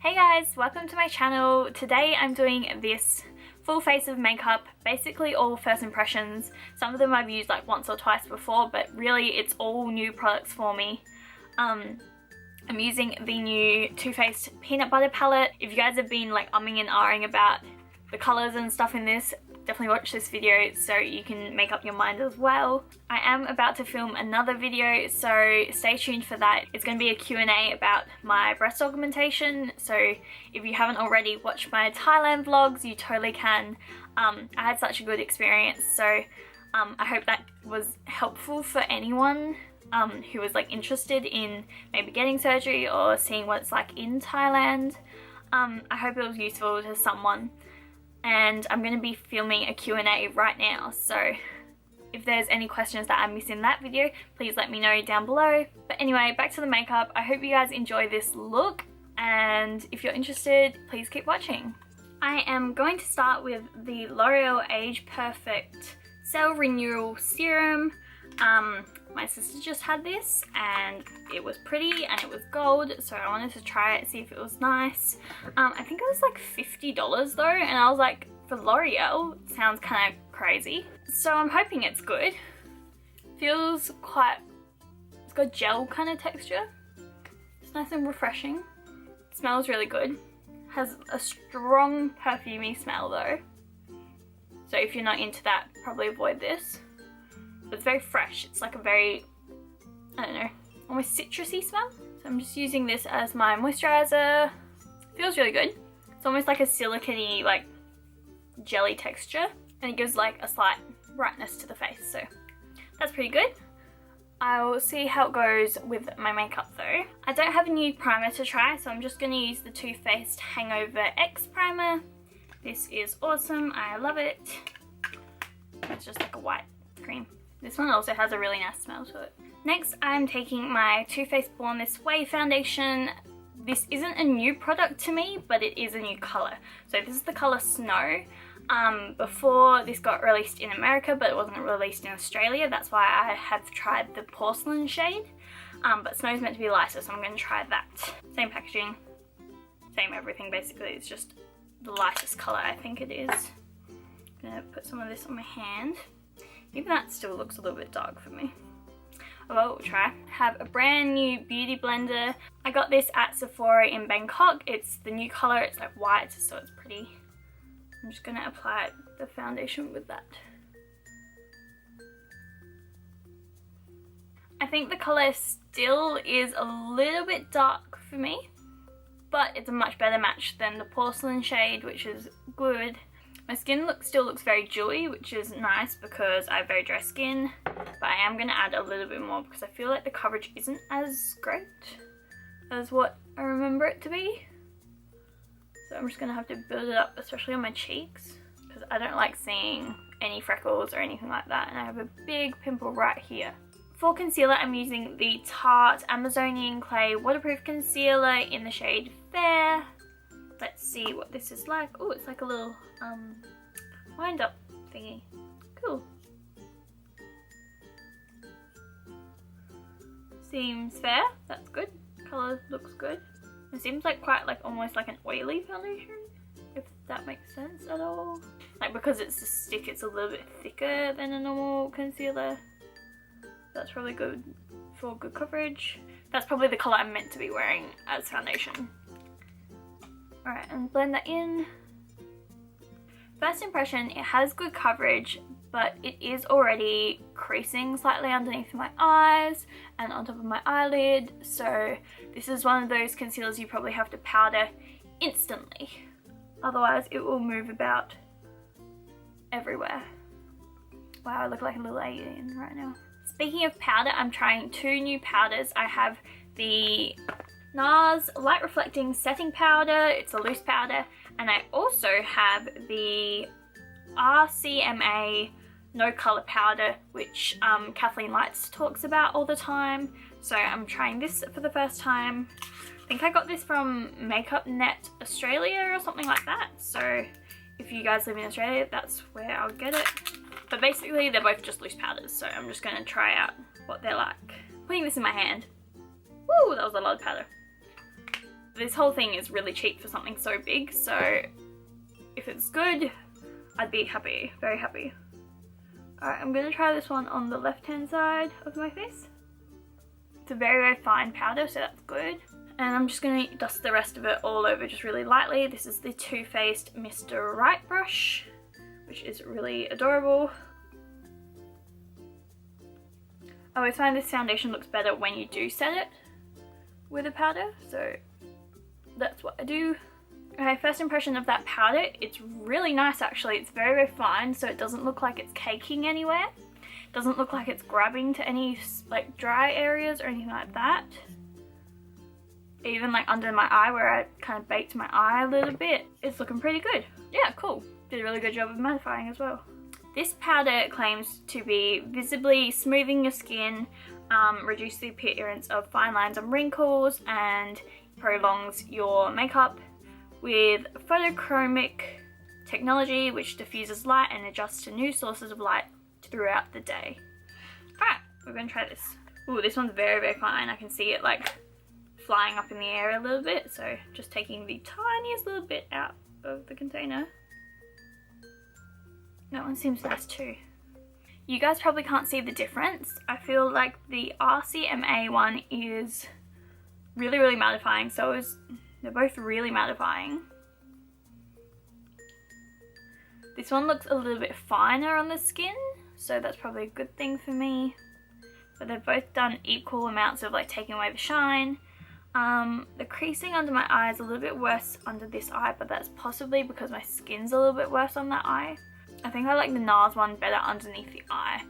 Hey guys, welcome to my channel. Today I'm doing this full face of makeup, basically all first impressions. Some of them I've used like once or twice before, but really it's all new products for me. I'm using the new Too Faced Peanut Butter palette. If you guys have been like umming and ahhing about the colours and stuff in this, definitely watch this video so you can make up your mind as well. I am about to film another video, so stay tuned for that. It's going to be a Q&A about my breast augmentation, so if you haven't already watched my Thailand vlogs, you totally can. I had such a good experience, so I hope that was helpful for anyone who was like interested in maybe getting surgery or seeing what it's like in Thailand. I hope it was useful to someone. And I'm going to be filming a Q&A right now, so if there's any questions that I missed in that video, please let me know down below. But anyway, back to the makeup. I hope you guys enjoy this look, and if you're interested, please keep watching. I am going to start with the L'Oreal Age Perfect Cell Renewal Serum. My sister just had this and it was pretty and it was gold, so I wanted to try it, see if it was nice. I think it was like $50 though, and I was like, for L'Oreal, it sounds kind of crazy. So I'm hoping it's good. Feels quite, it's got gel kind of texture. It's nice and refreshing. It smells really good. Has a strong perfumey smell though. So if you're not into that, probably avoid this. But it's very fresh. It's like a very, I don't know, almost citrusy smell. So I'm just using this as my moisturizer. Feels really good. It's almost like a silicone-y, like jelly texture, and it gives like a slight brightness to the face. So that's pretty good. I'll see how it goes with my makeup though. I don't have a new primer to try, so I'm just going to use the Too Faced Hangover X primer. This is awesome. I love it. It's just like a white cream. This one also has a really nice smell to it. Next, I'm taking my Too Faced Born This Way foundation. This isn't a new product to me, but it is a new colour. So this is the colour Snow. Before this got released in America, but it wasn't released in Australia. That's why I have tried the porcelain shade. But Snow's meant to be lighter, so I'm going to try that. Same packaging, same everything basically. It's just the lightest colour, I think it is. I'm going to put some of this on my hand. Even that still looks a little bit dark for me. Well, we'll try. I have a brand new beauty blender. I got this at Sephora in Bangkok. It's the new colour. It's like white, so it's pretty. I'm just going to apply the foundation with that. I think the colour still is a little bit dark for me, but it's a much better match than the porcelain shade, which is good. My skin still looks very dewy, which is nice because I have very dry skin, but I am going to add a little bit more because I feel like the coverage isn't as great as what I remember it to be. So I'm just going to have to build it up, especially on my cheeks, because I don't like seeing any freckles or anything like that, and I have a big pimple right here. For concealer, I'm using the Tarte Amazonian Clay Waterproof Concealer in the shade Fair. Let's see what this is like. Oh, it's like a little wind up thingy. Cool. Seems fair. That's good. Colour looks good. It seems like quite like almost like an oily foundation, if that makes sense at all. Like because it's a stick, it's a little bit thicker than a normal concealer. That's probably good for good coverage. That's probably the colour I'm meant to be wearing as foundation. Alright, and blend that in. First impression, it has good coverage, but it is already creasing slightly underneath my eyes and on top of my eyelid. So this is one of those concealers you probably have to powder instantly. Otherwise it will move about everywhere. Wow, I look like a little alien right now. Speaking of powder, I'm trying two new powders. I have the NARS Light Reflecting Setting Powder. It's a loose powder. And I also have the RCMA No Colour Powder, which Kathleen Lights talks about all the time. So I'm trying this for the first time. I think I got this from Makeup Net Australia or something like that. So if you guys live in Australia, that's where I'll get it. But basically they're both just loose powders, so I'm just going to try out what they're like. Putting this in my hand. Woo, that was a lot of powder. this whole thing is really cheap for something so big, so if it's good, I'd be happy, very happy. Alright, I'm gonna try this one on the left hand side of my face. It's a very, very fine powder, so that's good. And I'm just gonna dust the rest of it all over just really lightly. This is the Too Faced Mr. Right brush, which is really adorable. I always find this foundation looks better when you do set it with a powder, so that's what I do. Okay, first impression of that powder, it's really nice actually. It's very, very fine, so it doesn't look like it's caking anywhere. It doesn't look like it's grabbing to any like dry areas or anything like that. Even like under my eye where I kind of baked my eye a little bit, it's looking pretty good. Yeah, cool. Did a really good job of mattifying as well. This powder claims to be visibly smoothing your skin, reduce the appearance of fine lines and wrinkles, and prolongs your makeup with photochromic technology which diffuses light and adjusts to new sources of light throughout the day. Alright, we're going to try this. Ooh, this one's very, very fine. I can see it like flying up in the air a little bit, so just taking the tiniest little bit out of the container. That one seems nice too. You guys probably can't see the difference. I feel like the RCMA one is really, really mattifying, they're both really mattifying. This one looks a little bit finer on the skin, so that's probably a good thing for me. But they've both done equal amounts of like taking away the shine. The creasing under my eye is a little bit worse under this eye, but that's possibly because my skin's a little bit worse on that eye. I think I like the NARS one better underneath the eye.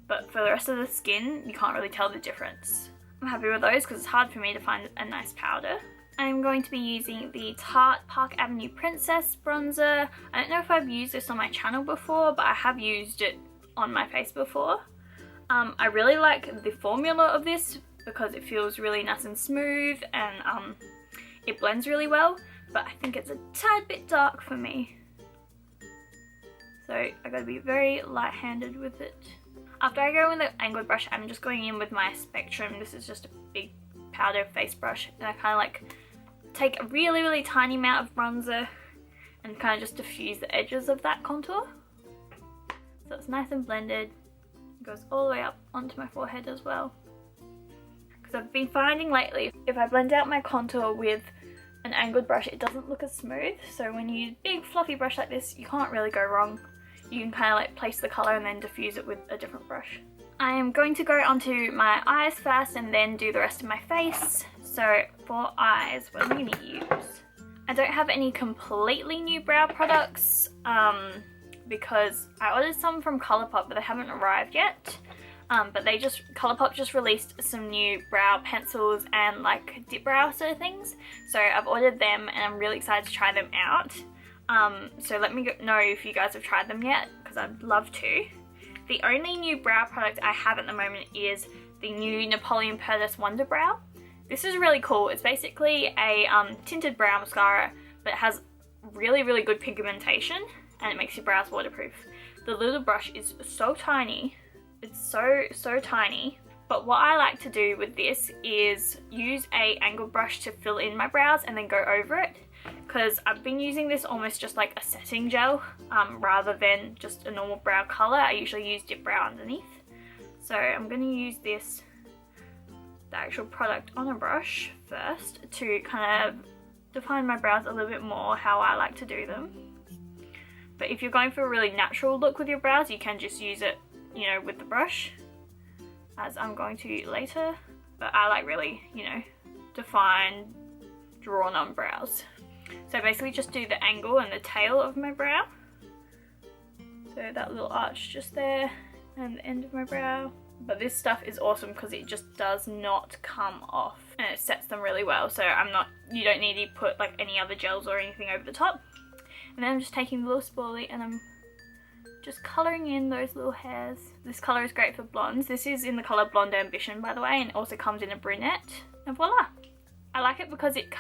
But for the rest of the skin, you can't really tell the difference. I'm happy with those because it's hard for me to find a nice powder. I'm going to be using the Tarte Park Avenue Princess bronzer. I don't know if I've used this on my channel before, but I have used it on my face before. I really like the formula of this because it feels really nice and smooth, and it blends really well, but I think it's a tad bit dark for me. So I gotta be very light-handed with it. After I go in the angled brush, I'm just going in with my Spectrum. This is just a big powder face brush, and I kind of like take a really, really tiny amount of bronzer and kind of just diffuse the edges of that contour. So it's nice and blended. It goes all the way up onto my forehead as well. Because I've been finding lately, if I blend out my contour with an angled brush, it doesn't look as smooth. So when you use a big fluffy brush like this, you can't really go wrong. You can kind of like place the colour and then diffuse it with a different brush. I am going to go onto my eyes first and then do the rest of my face. So for eyes, what am I going to use? I don't have any completely new brow products because I ordered some from ColourPop, but they haven't arrived yet. But ColourPop just released some new brow pencils and like dip brow sort of things. So I've ordered them and I'm really excited to try them out. So let me know if you guys have tried them yet, because I'd love to. The only new brow product I have at the moment is the new Napoleon Perdis Wonder Brow. This is really cool. It's basically a tinted brow mascara, but it has really, really good pigmentation and it makes your brows waterproof. The little brush is so tiny. It's so tiny. But what I like to do with this is use a angled brush to fill in my brows and then go over it. Because I've been using this almost just like a setting gel rather than just a normal brow colour. I usually use dip brow underneath. So I'm going to use this, the actual product on a brush first to kind of define my brows a little bit more how I like to do them. But if you're going for a really natural look with your brows, you can just use it, you know, with the brush, as I'm going to later. But I like really, you know, define, drawn on brows. So basically just do the angle and the tail of my brow. So that little arch just there and the end of my brow. But this stuff is awesome because it just does not come off and it sets them really well. So you don't need to put like any other gels or anything over the top. And then I'm just taking the little spoolie and I'm just colouring in those little hairs. This colour is great for blondes. This is in the colour Blonde Ambition, by the way, and it also comes in a brunette. And voila! I like it because it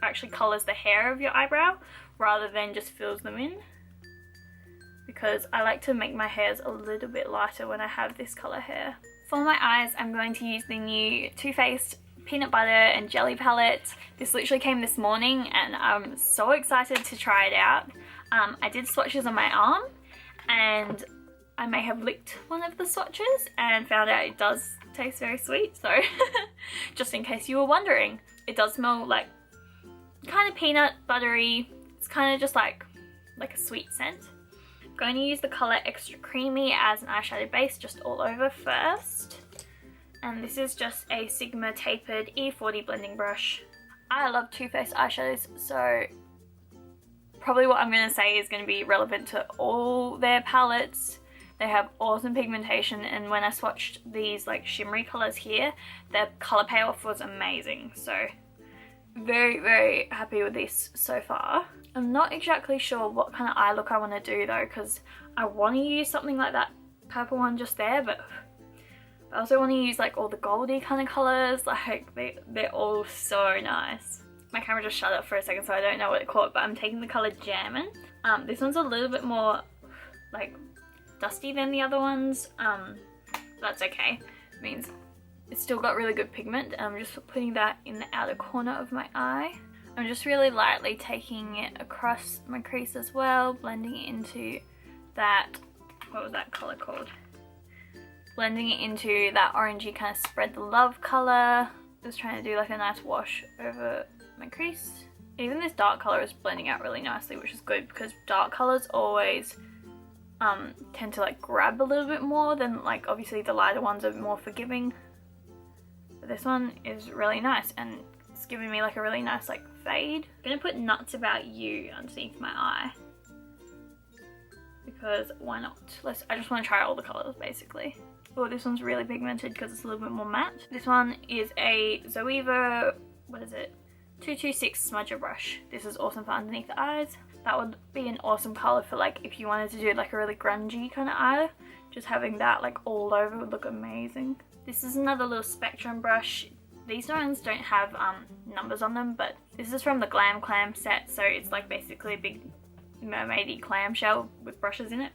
actually colours the hair of your eyebrow rather than just fills them in, because I like to make my hairs a little bit lighter when I have this colour hair. For my eyes, I'm going to use the new Too Faced peanut butter and jelly palette. This literally came this morning and I'm so excited to try it out. I did swatches on my arm and I may have licked one of the swatches and found out it does taste very sweet, so just in case you were wondering. It does smell like kind of peanut buttery. It's kind of just like a sweet scent. I'm going to use the colour Extra Creamy as an eyeshadow base just all over first. And this is just a Sigma tapered E40 blending brush. I love Too Faced eyeshadows, so probably what I'm going to say is going to be relevant to all their palettes. They have awesome pigmentation, and when I swatched these like shimmery colours here, the colour payoff was amazing. So very, very happy with this so far. I'm not exactly sure what kind of eye look I want to do though, because I want to use something like that purple one just there, but I also want to use like all the goldy kind of colours. Like they're all so nice. My camera just shut up for a second, so I don't know what it called, but I'm taking the colour Jammin'. This one's a little bit more like dusty than the other ones. That's okay. It means it's still got really good pigment. I'm just putting that in the outer corner of my eye. I'm just really lightly taking it across my crease as well, blending it into that, what was that colour called? Blending it into that orangey kind of spread the love colour. Just trying to do like a nice wash over my crease. Even this dark colour is blending out really nicely, which is good because dark colours always tend to like grab a little bit more than like obviously the lighter ones are more forgiving. But this one is really nice and it's giving me like a really nice like fade. I'm gonna put Nuts About You underneath my eye because why not? I just want to try all the colours basically. Oh, this one's really pigmented because it's a little bit more matte. This one is a Zoeva, what is it? 226 smudger brush. This is awesome for underneath the eyes. That would be an awesome colour for like if you wanted to do like a really grungy kind of eye. Just having that like all over would look amazing. This is another little spectrum brush. These ones don't have numbers on them, but this is from the Glam Clam set, so it's like basically a big mermaidy clamshell with brushes in it.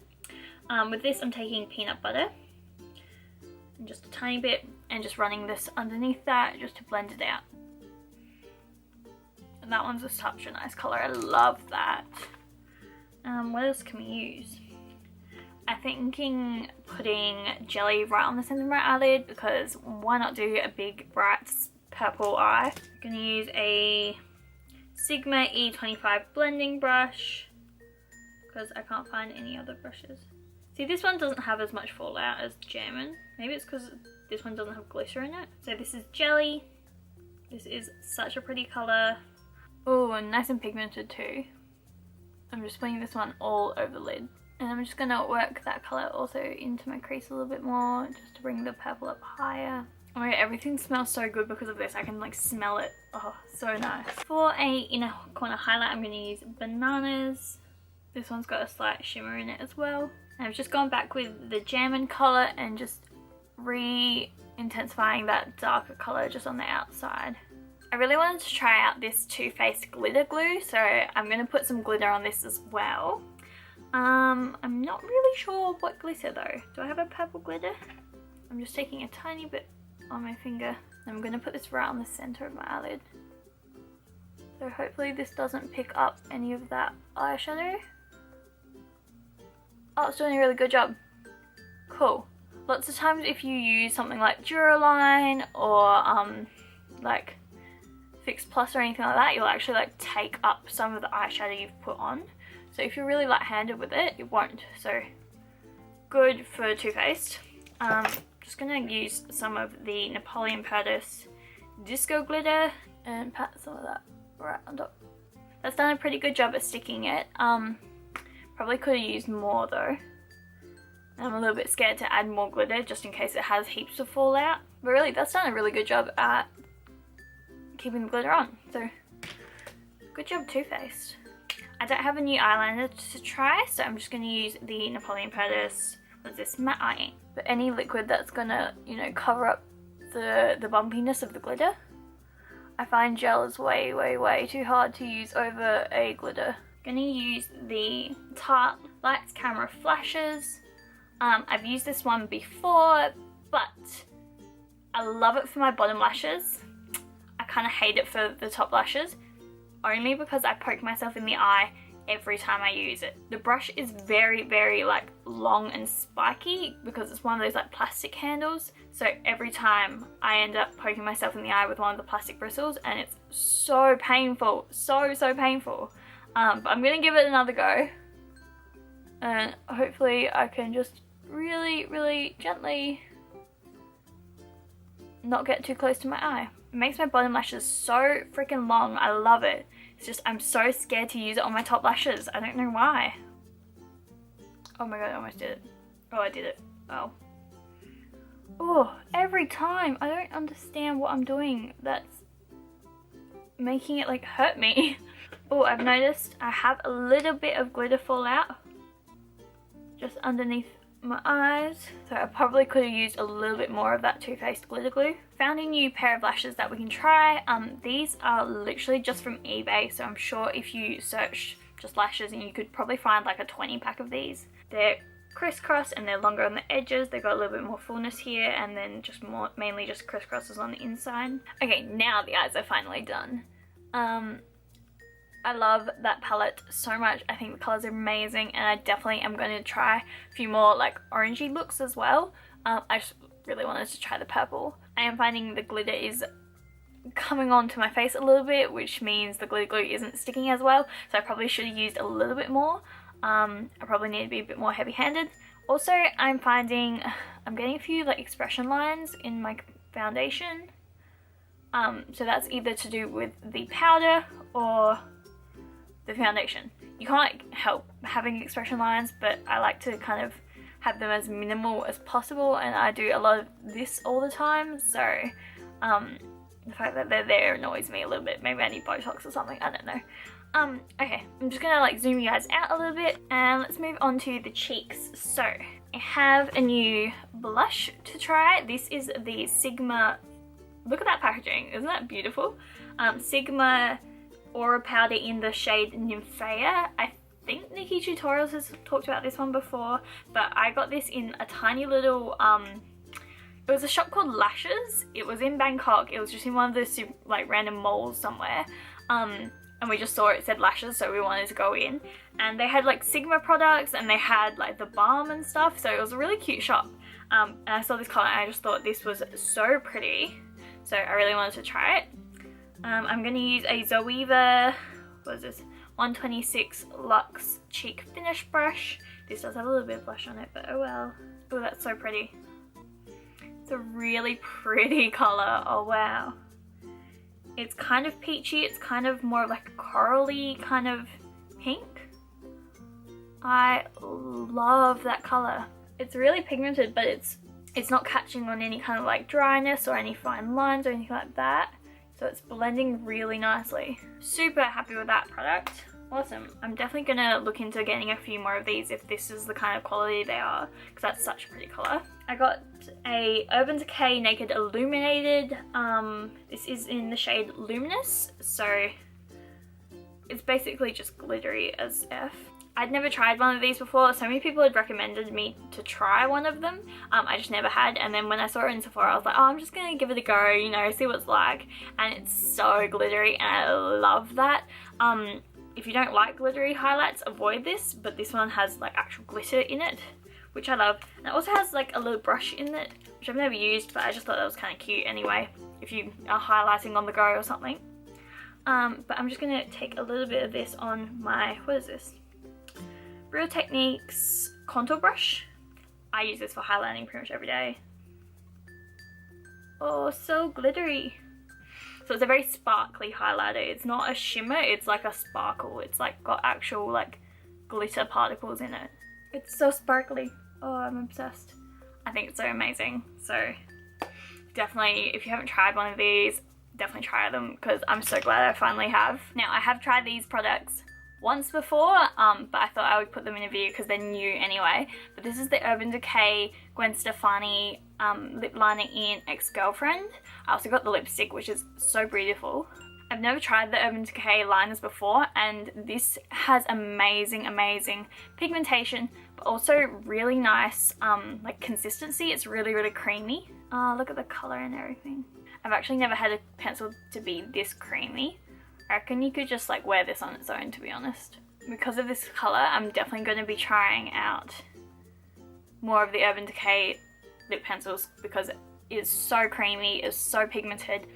With this I'm taking peanut butter and just a tiny bit and just running this underneath that just to blend it out. And that one's such a nice colour, I love that. What else can we use? I'm thinking putting jelly right on the centre of my eyelid because why not do a big bright purple eye. I'm going to use a Sigma E25 blending brush because I can't find any other brushes. See, this one doesn't have as much fallout as Jammin'. Maybe it's because this one doesn't have glitter in it. So this is Jelly. This is such a pretty colour. Oh, and nice and pigmented too. I'm just putting this one all over the lid. And I'm just going to work that colour also into my crease a little bit more just to bring the purple up higher. Oh my god, everything smells so good because of this. I can like smell it. Oh, so nice. For a inner corner highlight, I'm going to use Bananas. This one's got a slight shimmer in it as well. I've just gone back with the Jammin' colour and just re-intensifying that darker colour just on the outside. I really wanted to try out this Too Faced glitter glue, so I'm going to put some glitter on this as well. I'm not really sure what glitter though. Do I have a purple glitter? I'm just taking a tiny bit on my finger. I'm going to put this right on the centre of my eyelid. So hopefully this doesn't pick up any of that eyeshadow. Oh, it's doing a really good job. Cool. Lots of times if you use something like Duraline or like Fix Plus or anything like that, you'll actually like take up some of the eyeshadow you've put on. So if you're really light-handed with it, it won't. So good for Too Faced. Just gonna use some of the Napoleon Paris Disco Glitter and pat some of that right on top. That's done a pretty good job at sticking it. Probably could have used more though. I'm a little bit scared to add more glitter just in case it has heaps of fallout. But really, that's done a really good job at keeping the glitter on. So good job, Too Faced. I don't have a new eyeliner to try, so I'm just going to use the Napoleon Paris, what's this, matte eye ink. But any liquid that's going to, you know, cover up the bumpiness of the glitter. I find gel is way, way, way too hard to use over a glitter. I'm going to use the Tarte Lights Camera Flashes. I've used this one before, but I love it for my bottom lashes. kind of hate it for the top lashes, only because I poke myself in the eye every time I use it. The brush is very, very like long and spiky because it's one of those like plastic handles. So every time I end up poking myself in the eye with one of the plastic bristles, and it's so painful, so painful. But I'm gonna give it another go, and hopefully I can just really gently not get too close to my eye. It makes my bottom lashes so freaking long. I love it. It's just I'm so scared to use it on my top lashes. I don't know why. Oh my god, I almost did it. Oh, I did it. Oh. Oh, every time. I don't understand what I'm doing that's making it like hurt me. Oh, I've noticed I have a little bit of glitter fall out just underneath my eyes, so I probably could have used a little bit more of that Too Faced glitter glue. Found a new pair of lashes that we can try. These are literally just from eBay, so I'm sure if you search just lashes, and you could probably find like a 20 pack of these. They're crisscross and they're longer on the edges. They've got a little bit more fullness here, and then just mainly just crisscrosses on the inside. Okay, now the eyes are finally done. I love that palette so much. I think the colours are amazing, and I definitely am going to try a few more like orangey looks as well. I just really wanted to try the purple. I am finding the glitter is coming onto my face a little bit, which means the glitter glue isn't sticking as well, so I probably should have used a little bit more. I probably need to be a bit more heavy-handed. Also, I'm finding I'm getting a few like expression lines in my foundation. So that's either to do with the powder or the foundation. You can't help having expression lines, but I like to kind of have them as minimal as possible, and I do a lot of this all the time, so the fact that they're there annoys me a little bit. Maybe I need Botox or something, I don't know. Okay, I'm just gonna like zoom you guys out a little bit, and let's move on to the cheeks. So I have a new blush to try. This is the Sigma, look at that packaging, isn't that beautiful? Sigma Aura powder in the shade Nymphea. I think Nikki Tutorials has talked about this one before, but I got this in a tiny little, it was a shop called Lashes. It was in Bangkok. It was just in one of those like random malls somewhere. And we just saw it said Lashes, so we wanted to go in. And they had like Sigma products, and they had like the balm and stuff, so it was a really cute shop. And I saw this color and I just thought this was so pretty, so I really wanted to try it. I'm going to use a Zoeva, what is this, 126 Luxe Cheek Finish Brush. This does have a little bit of blush on it, but oh well. Oh, that's so pretty. It's a really pretty colour, oh wow. It's kind of peachy, it's kind of more like a corally kind of pink. I love that colour. It's really pigmented, but it's not catching on any kind of like dryness or any fine lines or anything like that. So it's blending really nicely. Super happy with that product. Awesome. I'm definitely gonna look into getting a few more of these if this is the kind of quality they are, because that's such a pretty colour. I got a Urban Decay Naked Illuminated. This is in the shade Luminous, so it's basically just glittery as F. I'd never tried one of these before. So many people had recommended me to try one of them. I just never had, and then when I saw it in Sephora I was like, oh, I'm just gonna give it a go, you know, see what it's like. And it's so glittery and I love that. If you don't like glittery highlights, avoid this, but this one has like actual glitter in it, which I love. And it also has like a little brush in it, which I've never used, but I just thought that was kind of cute anyway, if you are highlighting on the go or something. But I'm just gonna take a little bit of this on my, what is this? Real Techniques contour brush. I use this for highlighting pretty much every day. Oh, so glittery. So it's a very sparkly highlighter. It's not a shimmer, it's like a sparkle. It's like got actual like glitter particles in it. It's so sparkly. Oh, I'm obsessed. I think it's so amazing. So definitely, if you haven't tried one of these, definitely try them, because I'm so glad I finally have. Now, I have tried these products once before, but I thought I would put them in a video because they're new anyway. But this is the Urban Decay Gwen Stefani lip liner in Ex-Girlfriend. I also got the lipstick, which is so beautiful. I've never tried the Urban Decay liners before, and this has amazing pigmentation, but also really nice like consistency. It's really creamy. Look at the color and everything. I've actually never had a pencil to be this creamy. I reckon you could just like wear this on its own, to be honest. Because of this colour, I'm definitely going to be trying out more of the Urban Decay lip pencils because it is so creamy, it's so pigmented.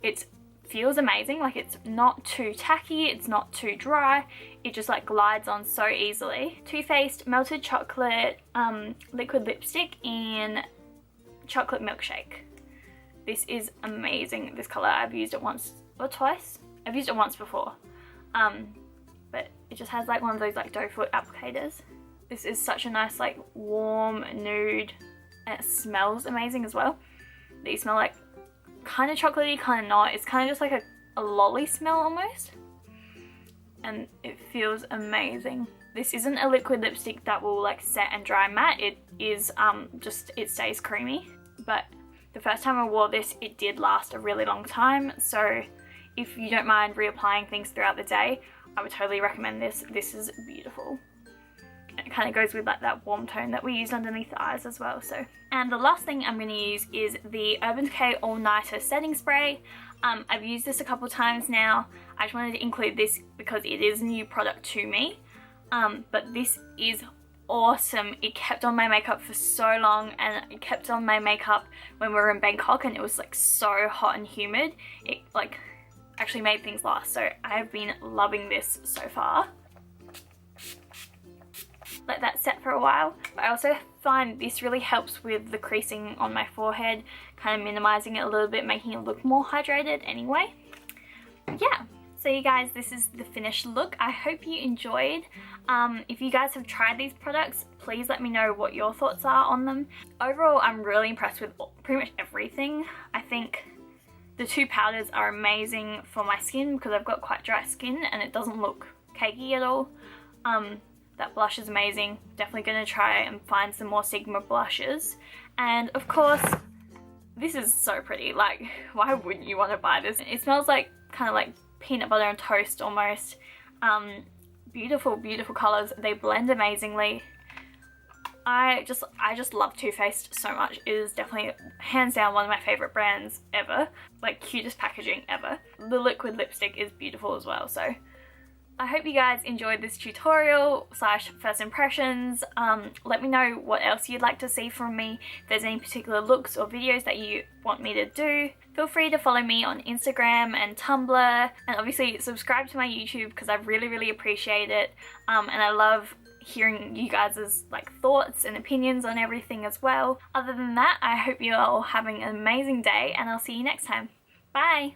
It feels amazing, like it's not too tacky, it's not too dry, it just like glides on so easily. Too Faced Melted Chocolate Liquid Lipstick in Chocolate Milkshake. This is amazing, this colour. I've used it once or twice. I've used it once before. But it just has like one of those like doe foot applicators. This is such a nice like warm nude, and it smells amazing as well. These smell like kind of chocolatey, kind of not. It's kind of just like a lolly smell almost. And it feels amazing. This isn't a liquid lipstick that will like set and dry matte. It is just, it stays creamy. But the first time I wore this, it did last a really long time. So if you don't mind reapplying things throughout the day, I would totally recommend this. This is beautiful. It kind of goes with like that warm tone that we used underneath the eyes as well. So, and the last thing I'm going to use is the Urban Decay All Nighter Setting Spray. I've used this a couple times now. I just wanted to include this because it is a new product to me. But this is awesome. It kept on my makeup for so long, and it kept on my makeup when we were in Bangkok and it was like so hot and humid. It like actually made things last. So I have been loving this so far. Let that set for a while. But I also find this really helps with the creasing on my forehead, kind of minimizing it a little bit, making it look more hydrated anyway. Yeah. So you guys, this is the finished look. I hope you enjoyed. If you guys have tried these products, please let me know what your thoughts are on them. Overall, I'm really impressed with pretty much everything. I think the two powders are amazing for my skin because I've got quite dry skin and it doesn't look cakey at all. That blush is amazing. Definitely going to try and find some more Sigma blushes. And of course, this is so pretty. Like, why wouldn't you want to buy this? It smells like kind of like peanut butter and toast almost. Beautiful, beautiful colours. They blend amazingly. I just love Too Faced so much. It is definitely hands down one of my favourite brands ever. Like, cutest packaging ever. The liquid lipstick is beautiful as well. So I hope you guys enjoyed this tutorial slash first impressions. Let me know what else you'd like to see from me. If there's any particular looks or videos that you want me to do, feel free to follow me on Instagram and Tumblr, and obviously subscribe to my YouTube because I really appreciate it. And I love hearing you guys' like thoughts and opinions on everything as well. Other than that, I hope you're all having an amazing day, and I'll see you next time. Bye!